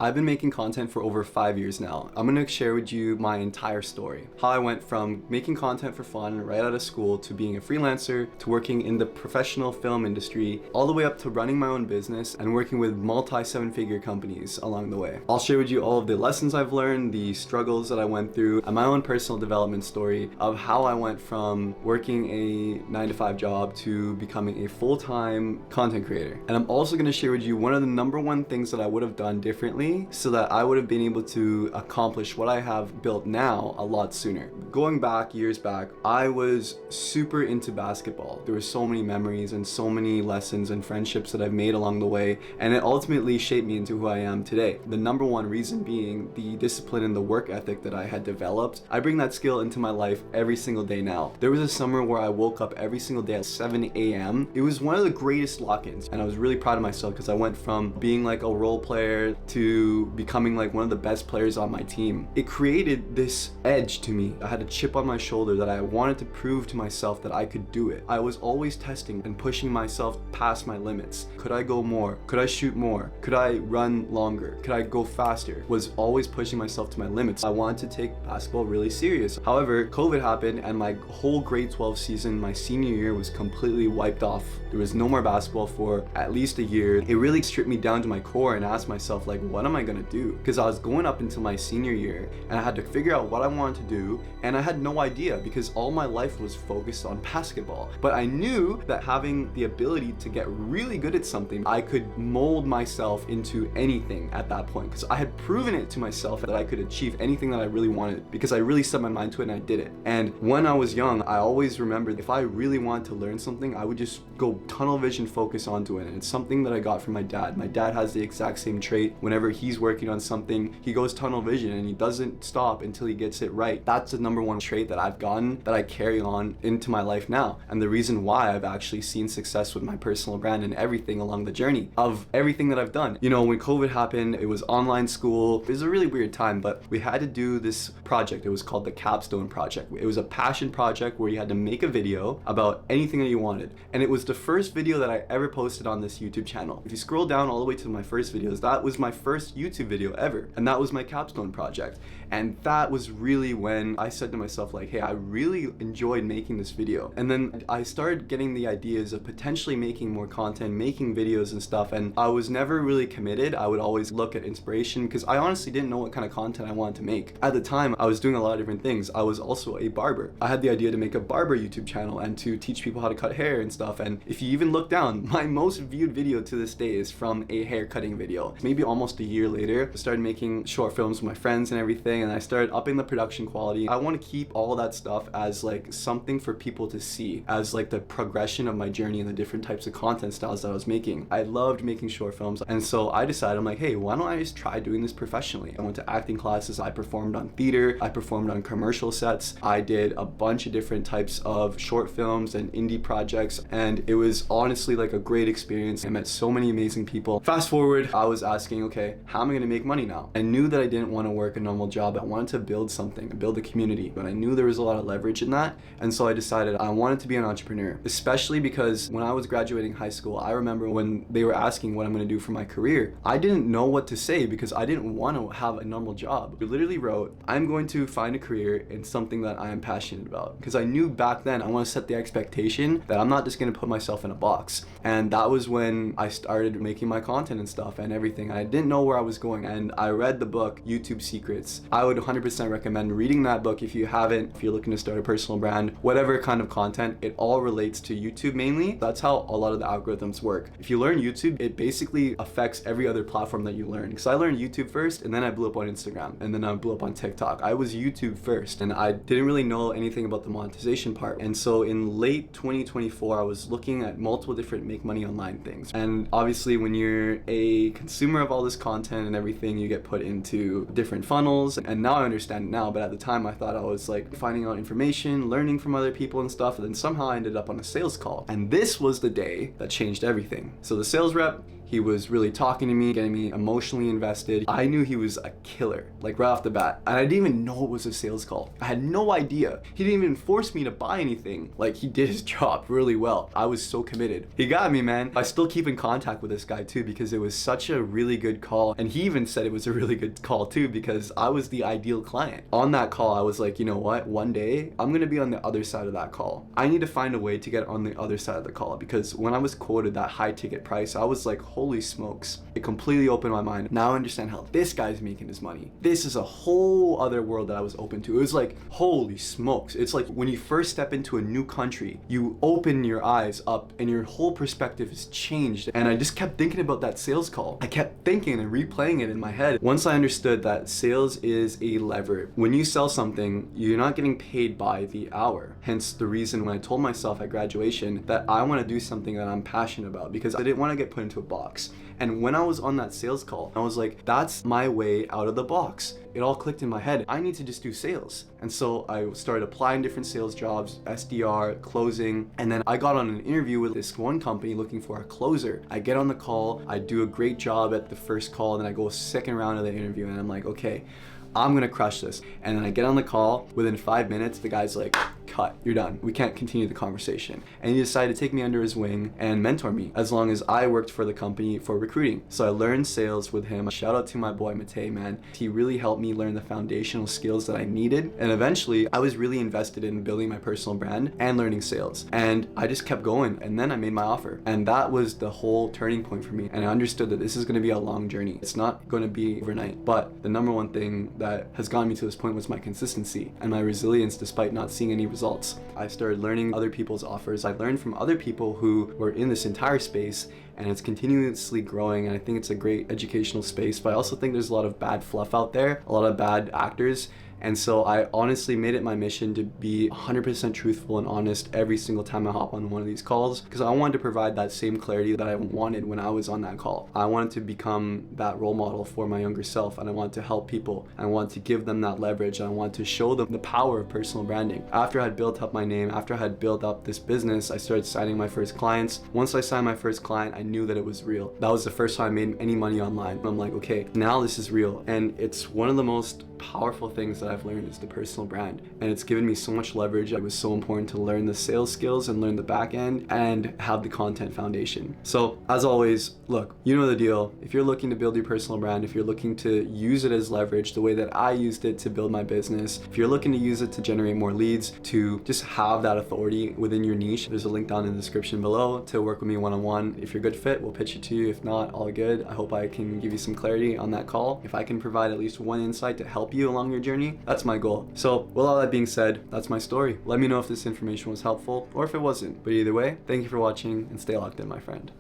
I've been making content for over 5 years now. I'm gonna share with you my entire story. How I went from making content for fun right out of school to being a freelancer to working in the professional film industry, all the way up to running my own business and working with multi-seven-figure companies along the way. I'll share with you all of the lessons I've learned, the struggles that I went through, and my own personal development story of how I went from working a 9-to-5 job to becoming a full-time content creator. And I'm also gonna share with you one of the number one things that I would have done differently so that I would have been able to accomplish what I have built now a lot sooner. Going back, years back, I was super into basketball. There were so many memories and so many lessons and friendships that I've made along the way, and it ultimately shaped me into who I am today. The number one reason being the discipline and the work ethic that I had developed. I bring that skill into my life every single day now. There was a summer where I woke up every single day at 7 a.m. It was one of the greatest lock-ins, and I was really proud of myself because I went from being like a role player to becoming like one of the best players on my team. It created this edge to me. I had a chip on my shoulder that I wanted to prove to myself that I could do it. I was always testing and pushing myself past my limits. Could I go more? Could I shoot more? Could I run longer? Could I go faster? Was always pushing myself to my limits. I wanted to take basketball really serious. However, COVID happened and my whole grade 12 season, my senior year, was completely wiped off. There was no more basketball for at least a year. It really stripped me down to my core and asked myself, like, what am I gonna do? Because I was going up into my senior year and I had to figure out what I wanted to do, and I had no idea because all my life was focused on basketball. But I knew that having the ability to get really good at something, I could mold myself into anything at that point, because I had proven it to myself that I could achieve anything that I really wanted because I really set my mind to it and I did it. And when I was young, I always remembered if I really wanted to learn something, I would just go tunnel vision focus onto it. And it's something that I got from my dad. My dad has the exact same trait. Whenever he's working on something, he goes tunnel vision and he doesn't stop until he gets it right. That's the number one trait that I've gotten that I carry on into my life now, and the reason why I've actually seen success with my personal brand and everything along the journey of everything that I've done. You know, when COVID happened, it was online school. It was a really weird time, but we had to do this project. It was called the Capstone project. It was a passion project where you had to make a video about anything that you wanted, and it was the first video that I ever posted on this YouTube channel. If you scroll down all the way to my first videos, that was my first YouTube video ever, and that was my Capstone project. And that was really when I said to myself, like, hey, I really enjoyed making this video. And then I started getting the ideas of potentially making more content, making videos and stuff, and I was never really committed. I would always look at inspiration because I honestly didn't know what kind of content I wanted to make. At the time, I was doing a lot of different things. I was also a barber. I had the idea to make a barber YouTube channel and to teach people how to cut hair and stuff. And if you even look down, my most viewed video to this day is from a hair cutting video. Maybe almost a year later, I started making short films with my friends and everything, and I started upping the production quality. I want to keep all that stuff as like something for people to see, as like the progression of my journey and the different types of content styles that I was making. I loved making short films, and so I decided, I'm like, hey, why don't I just try doing this professionally? I went to acting classes, I performed on theater, I performed on commercial sets, I did a bunch of different types of short films and indie projects, and it was honestly like a great experience. I met so many amazing people. Fast forward, I was asking, okay, how am I gonna make money now? I knew that I didn't want to work a normal job. I wanted to build something, build a community, but I knew there was a lot of leverage in that, and so I decided I wanted to be an entrepreneur, especially because when I was graduating high school, I remember when they were asking what I'm going to do for my career, I didn't know what to say because I didn't want to have a normal job. I literally wrote, I'm going to find a career in something that I am passionate about, because I knew back then I want to set the expectation that I'm not just going to put myself in a box. And that was when I started making my content and stuff and everything. I didn't know where I was going, and I read the book YouTube Secrets. I would 100% recommend reading that book if you haven't, if you're looking to start a personal brand, whatever kind of content. It all relates to YouTube mainly. That's how a lot of the algorithms work. If you learn YouTube, it basically affects every other platform that you learn. Because I learned YouTube first, and then I blew up on Instagram, and then I blew up on TikTok. I was YouTube first, and I didn't really know anything about the monetization part. And so in late 2024, I was looking at multiple different make money online things. And obviously when you're a consumer of all this content and everything, you get put into different funnels. And now I understand it now, but at the time I thought I was like finding out information, learning from other people and stuff, and then somehow I ended up on a sales call. And this was the day that changed everything. So the sales rep, He was really talking to me, getting me emotionally invested. I knew he was a killer, like right off the bat. And I didn't even know it was a sales call. I had no idea. He didn't even force me to buy anything. Like, he did his job really well. I was so committed. He got me, man. I still keep in contact with this guy too, because it was such a really good call. And he even said it was a really good call too, because I was the ideal client. On that call, I was like, you know what? One day I'm gonna be on the other side of that call. I need to find a way to get on the other side of the call, because when I was quoted that high ticket price, I was like, holy smokes. It completely opened my mind. Now I understand how this guy's making his money. This is a whole other world that I was open to. It was like, holy smokes. It's like when you first step into a new country, you open your eyes up and your whole perspective is changed. And I just kept thinking about that sales call. I kept thinking and replaying it in my head. Once I understood that sales is a lever. When you sell something, you're not getting paid by the hour. Hence the reason when I told myself at graduation that I want to do something that I'm passionate about, because I didn't want to get put into a box. And when I was on that sales call, I was like, that's my way out of the box. It all clicked in my head. I need to just do sales. And so I started applying different sales jobs, SDR, closing, and then I got on an interview with this one company looking for a closer. I get on the call, I do a great job at the first call, and then I go a second round of the interview, and I'm like, okay, I'm gonna crush this. And then I get on the call, within 5 minutes, the guy's like, cut, you're done. We can't continue the conversation. And he decided to take me under his wing and mentor me as long as I worked for the company for recruiting. So I learned sales with him. Shout out to my boy Matei, man. He really helped me learn the foundational skills that I needed. And eventually I was really invested in building my personal brand and learning sales. And I just kept going, and then I made my offer. And that was the whole turning point for me. And I understood that this is gonna be a long journey. It's not gonna be overnight. But the number one thing that has gotten me to this point was my consistency and my resilience despite not seeing any results. I started learning other people's offers. I learned from other people who were in this entire space, and it's continuously growing, and I think it's a great educational space, but I also think there's a lot of bad fluff out there, a lot of bad actors. And so I honestly made it my mission to be 100% truthful and honest every single time I hop on one of these calls, because I wanted to provide that same clarity that I wanted when I was on that call. I wanted to become that role model for my younger self, and I wanted to help people. I wanted to give them that leverage, and I wanted to show them the power of personal branding. After I had built up my name, after I had built up this business, I started signing my first clients. Once I signed my first client, I knew that it was real. That was the first time I made any money online. I'm like, okay, now this is real. And it's one of the most powerful things that I've learned is the personal brand, and it's given me so much leverage. It was so important to learn the sales skills and learn the back end and have the content foundation. So as always, look, you know the deal. If you're looking to build your personal brand, if you're looking to use it as leverage the way that I used it to build my business, if you're looking to use it to generate more leads, to just have that authority within your niche, there's a link down in the description below to work with me one-on-one. If you're a good fit, we'll pitch it to you. If not, all good. I hope I can give you some clarity on that call. If I can provide at least one insight to help you along your journey, that's my goal. So with all that being said, that's my story. Let me know if this information was helpful or if it wasn't. But either way, thank you for watching and stay locked in, my friend.